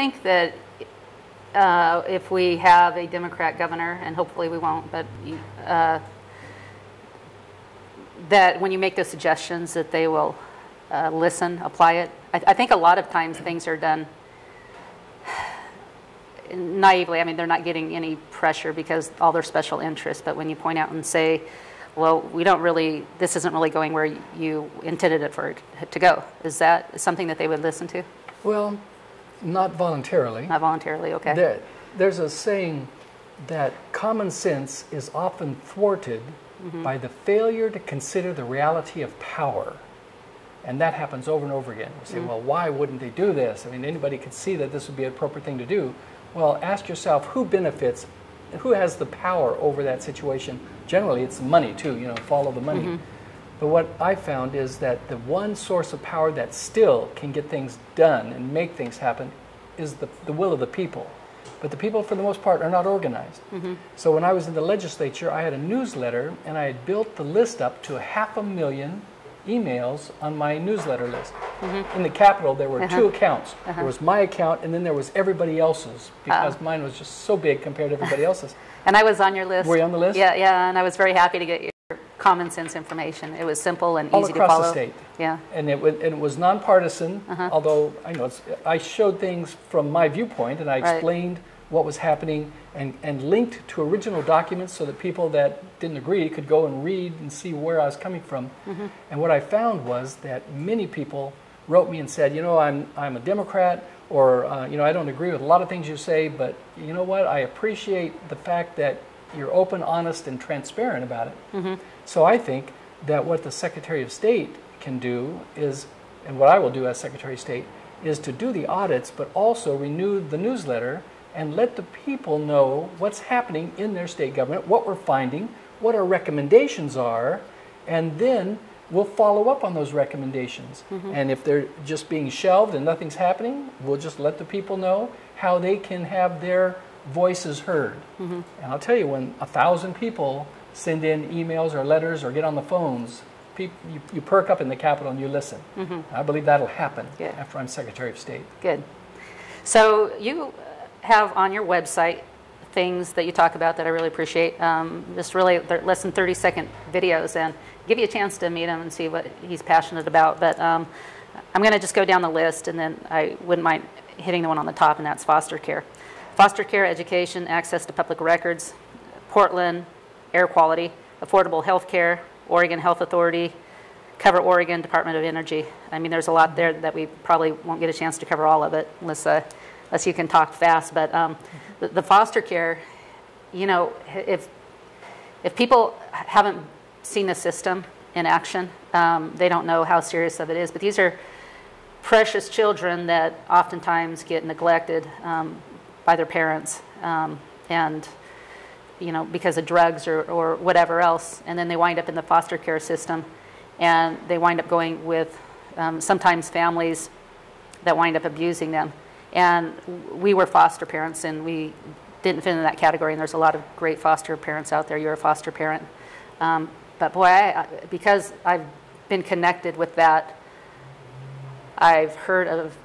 think that if we have a Democrat governor, and hopefully we won't, but that when you make those suggestions that they will listen, apply it. I think a lot of times things are done naively. I mean, they're not getting any pressure because all their special interests, but when you point out and say, well, this isn't really going where you intended it for it to go, is that something that they would listen to? Well, not voluntarily. Not voluntarily, okay. There's a saying that common sense is often thwarted by the failure to consider the reality of power. And that happens over and over again. We say, well, why wouldn't they do this? I mean, anybody could see that this would be an appropriate thing to do. Well, ask yourself, who benefits, who has the power over that situation? Generally, it's money too, follow the money. But what I found is that the one source of power that still can get things done and make things happen is the will of the people. But the people, for the most part, are not organized. So when I was in the legislature, I had a newsletter, and I had built the list up to 500,000 emails on my newsletter list. In the Capitol, there were two accounts. There was my account, and then there was everybody else's, because mine was just so big compared to everybody else's. And I was on your list. Were you on the list? Yeah, and I was very happy to get your common sense information. It was simple and easy to follow. All across the state. Yeah. And it was nonpartisan, although I know I showed things from my viewpoint, and I explained what was happening and linked to original documents so that people that didn't agree could go and read and see where I was coming from. And what I found was that many people wrote me and said, I'm a Democrat, or I don't agree with a lot of things you say, but you know what, I appreciate the fact that you're open, honest, and transparent about it. So I think that what the Secretary of State can do is, and what I will do as Secretary of State, is to do the audits, but also renew the newsletter and let the people know what's happening in their state government, what we're finding, what our recommendations are, and then we'll follow up on those recommendations. And if they're just being shelved and nothing's happening, we'll just let the people know how they can have their voices heard. And I'll tell you, when 1,000 people send in emails or letters or get on the phones, you perk up in the Capitol and you listen. I believe that'll happen after I'm Secretary of State. Good. So you have on your website things that you talk about that I really appreciate. Just really less than 30-second videos, and give you a chance to meet him and see what he's passionate about. But I'm going to just go down the list, and then I wouldn't mind hitting the one on the top, and that's foster care. Foster care, education, access to public records, Portland, air quality, affordable health care, Oregon Health Authority, cover Oregon Department of Energy. I mean, there's a lot there that we probably won't get a chance to cover all of it unless you can talk fast. But the foster care, if people haven't seen the system in action, they don't know how serious of it is. But these are precious children that oftentimes get neglected by their parents, and because of drugs or whatever else, and then they wind up in the foster care system, and they wind up going with sometimes families that wind up abusing them. And we were foster parents, and we didn't fit in that category, and there's a lot of great foster parents out there. You're a foster parent. But boy, because I've been connected with that, I've heard of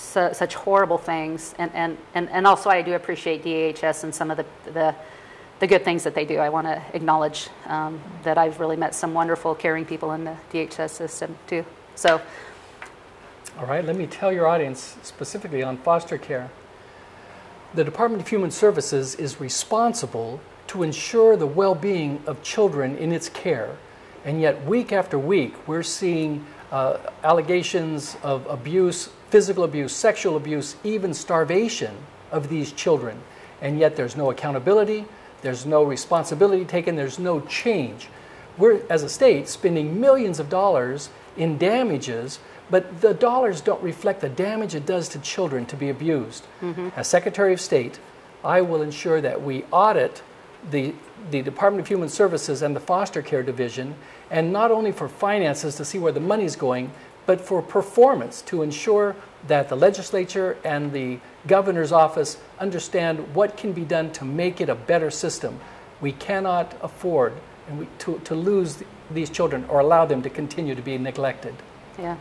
such horrible things, and also I do appreciate DHS and some of the good things that they do. I want to acknowledge that I've really met some wonderful, caring people in the DHS system too. So. All right, let me tell your audience specifically on foster care. The Department of Human Services is responsible to ensure the well-being of children in its care. And yet week after week, we're seeing allegations of abuse, physical abuse, sexual abuse, even starvation of these children. And yet there's no accountability, there's no responsibility taken, there's no change. We're, as a state, spending millions of dollars in damages, but the dollars don't reflect the damage it does to children to be abused. As Secretary of State, I will ensure that we audit the Department of Human Services and the Foster Care Division, and not only for finances to see where the money is going, but for performance, to ensure that the legislature and the governor's office understand what can be done to make it a better system. We cannot afford to lose these children or allow them to continue to be neglected. Yeah.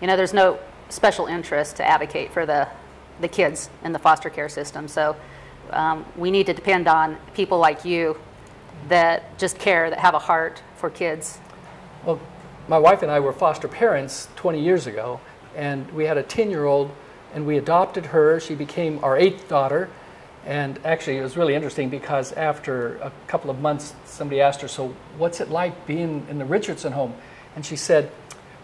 There's no special interest to advocate for the the kids in the foster care system. So we need to depend on people like you that just care, that have a heart for kids. Well, my wife and I were foster parents 20 years ago, and we had a 10-year-old, and we adopted her. She became our 8th daughter. And actually, it was really interesting because after a couple of months, somebody asked her, so what's it like being in the Richardson home? And she said,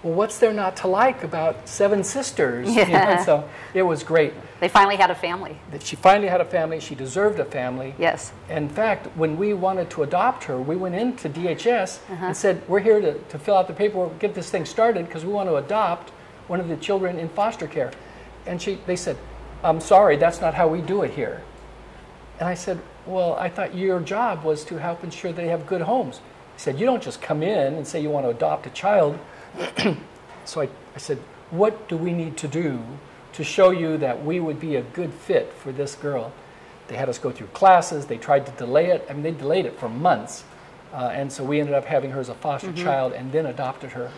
well, what's there not to like about 7 sisters? Yeah. You know, so it was great. They finally had a family. She finally had a family. She deserved a family. Yes. In fact, when we wanted to adopt her, we went into DHS and said, we're here to fill out the paperwork, get this thing started, because we want to adopt one of the children in foster care. And they said, I'm sorry, that's not how we do it here. And I said, well, I thought your job was to help ensure they have good homes. He said, you don't just come in and say you want to adopt a child. So I said, what do we need to do to show you that we would be a good fit for this girl? They had us go through classes. They tried to delay it. I mean, they delayed it for months. And so we ended up having her as a foster child and then adopted her.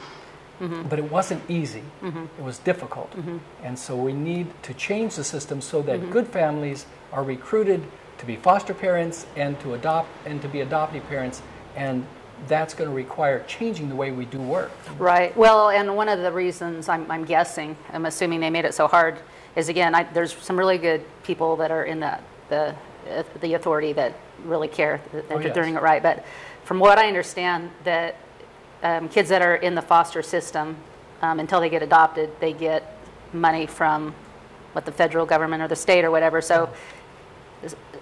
But it wasn't easy. It was difficult. And so we need to change the system so that good families are recruited to be foster parents and to adopt and to be adoptive parents, and that's going to require changing the way we do work. Right. Well, and one of the reasons I'm guessing, I'm assuming they made it so hard, is again, there's some really good people that are in the authority that really care that they're doing it right. But from what I understand, that kids that are in the foster system, until they get adopted, they get money from the federal government or the state or whatever. So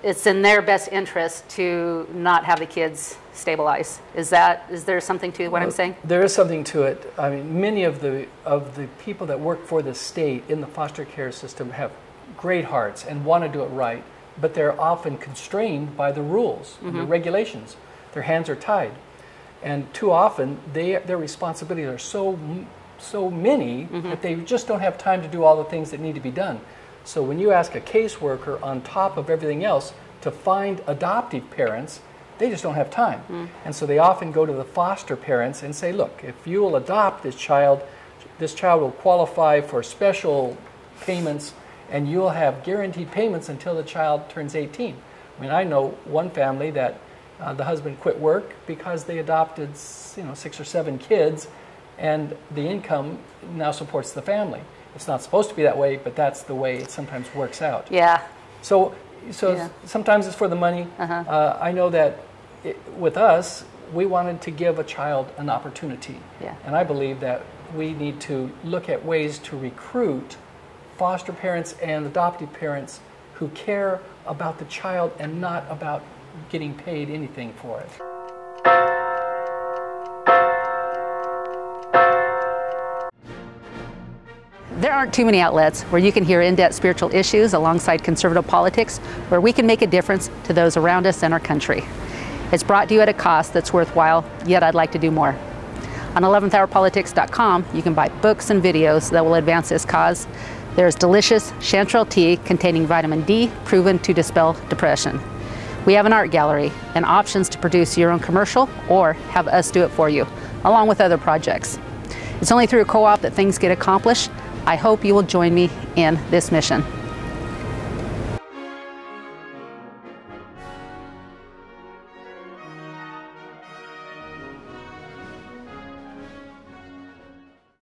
it's in their best interest to not have the kids stabilize. Is there something to what I'm saying? There is something to it. I mean, many of the people that work for the state in the foster care system have great hearts and want to do it right, but they're often constrained by the rules and the regulations. Their hands are tied. And too often, their responsibilities are so many that they just don't have time to do all the things that need to be done. So when you ask a caseworker on top of everything else to find adoptive parents, they just don't have time. And so they often go to the foster parents and say, look, if you will adopt this child will qualify for special payments, and you'll have guaranteed payments until the child turns 18. I mean, I know one family that the husband quit work because they adopted 6 or 7 kids, and the income now supports the family. It's not supposed to be that way, but that's the way it sometimes works out. Yeah. So sometimes it's for the money. I know that with us, we wanted to give a child an opportunity. Yeah. And I believe that we need to look at ways to recruit foster parents and adoptive parents who care about the child and not about getting paid anything for it. There aren't too many outlets where you can hear in-depth spiritual issues alongside conservative politics, where we can make a difference to those around us and our country. It's brought to you at a cost that's worthwhile, yet I'd like to do more. On 11thhourpolitics.com, you can buy books and videos that will advance this cause. There's delicious chanterelle tea containing vitamin D, proven to dispel depression. We have an art gallery and options to produce your own commercial or have us do it for you, along with other projects. It's only through a co-op that things get accomplished. I hope you will join me in this mission.